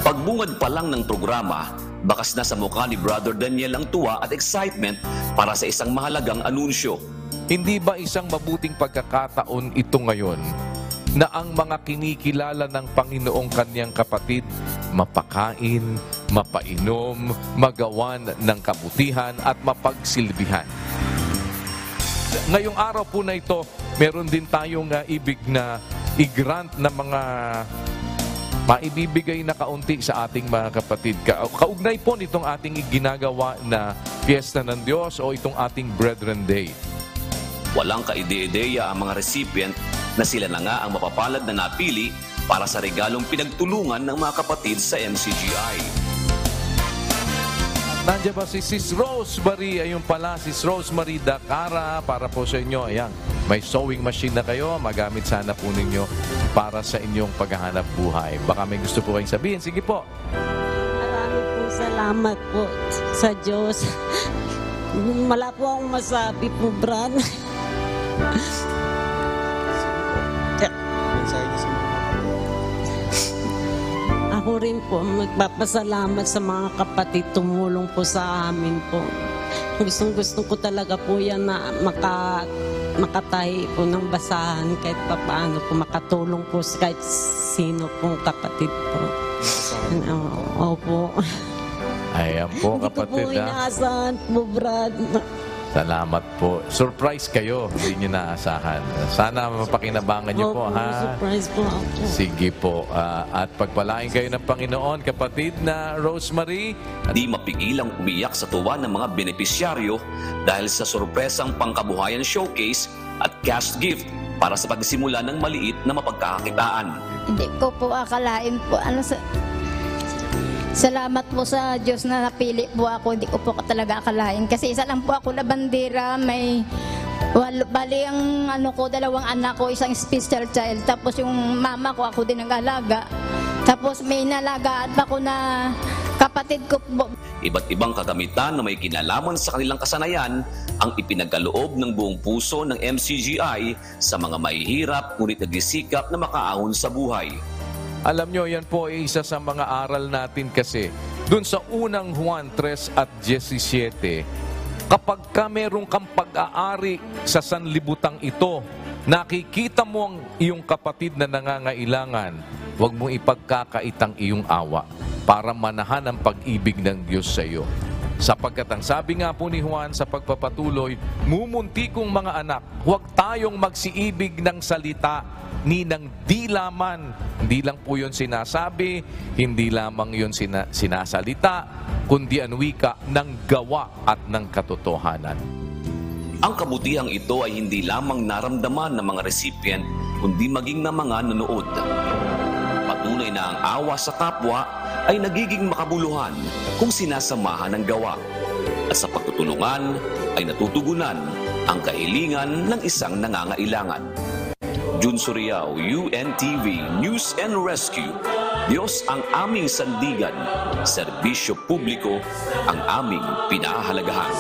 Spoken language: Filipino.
Pagbungad pa lang ng programa, bakas na sa mukha ni Brother Daniel ang tuwa at excitement para sa isang mahalagang anunsyo. Hindi ba isang mabuting pagkakataon ito ngayon na ang mga kinikilala ng Panginoong kanyang kapatid mapakain, mapainom, magawan ng kabutihan at mapagsilbihan? Ngayong araw po na ito, meron din tayong ibig na i-grant na mga maibibigay na kaunti sa ating mga kapatid. Kaugnay po nitong ating ginagawa na Fiesta ng Diyos o itong ating Brethren Day. Walang kaide-ideya ang mga recipient na sila na nga ang mapapalad na napili para sa regalong pinagtulungan ng mga kapatid sa MCGI. Nandiyan ba si Sis Rosemary? Ayun pala, Sis Rosemary Dacara para po sa inyo. Ayan, may sewing machine na kayo. Magamit sana po ninyo para sa inyong paghahanap buhay. Baka may gusto po kayong sabihin. Sige po. Marami po salamat po sa Diyos. Wala po akong masabi po, Brad. Ako rin po magpapasalamat sa mga kapatid tumulong po sa amin po. Gustong-gusto ko talaga po yan na makatahi po ng basahan kahit papaano po makatulong po kahit sino pong kapatid po. Opo. Ayan po, kapatid. Hindi ko po inaasahan po, Brad. Salamat po. Surprise kayo. Hindi nyo naasahan. Sana mapakinabangan nyo po, ha? Surprise po ako. Sige po. At pagpalain kayo ng Panginoon, kapatid na Rosemary. Di mapigilang umiyak sa tuwa ng mga benepisyaryo dahil sa sorpresang pangkabuhayan showcase at cash gift para sa pagsimula ng maliit na mapagkakakitaan. Hindi ko po akalain po. Salamat po sa Diyos na napili po ako. Hindi ko po talaga akalain. Kasi isa lang po ako na bandera. May bali ang dalawang anak ko, isang special child. Tapos yung mama ko, ako din nag-alaga. Tapos may inalagaan pa ko na kapatid ko po. Iba't ibang kagamitan na may kinalaman sa kanilang kasanayan ang ipinagkaloob ng buong puso ng MCGI sa mga mahihirap ngunit nagsisikap na makaahon sa buhay. Alam nyo, yan po ay isa sa mga aral natin kasi dun sa unang Juan 3 at 17, kapag ka meron kang pag-aari sa sanlibutang ito, nakikita mo ang iyong kapatid na nangangailangan, huwag mong ipagkakait ang iyong awa para manahan ang pag-ibig ng Diyos sa iyo. Sapagkat ang sabi nga po ni Juan sa pagpapatuloy, mumunti kong mga anak, huwag tayong magsiibig ng salita ni ng di laman. Hindi lang po yun sinasabi, hindi lamang yun sinasalita, kundi ang wika ng gawa at ng katotohanan. Ang kabutihang ito ay hindi lamang naramdaman ng mga recipient, kundi maging ng mga nanood. Patunay na ang awa sa kapwa ay nagiging makabuluhan kung sinasamahan ng gawa. At sa pagtutulungan ay natutugunan ang kahilingan ng isang nangangailangan. Jun Suriao, UNTV News and Rescue. Diyos ang aming sandigan, serbisyo publiko ang aming pinahahalagahan.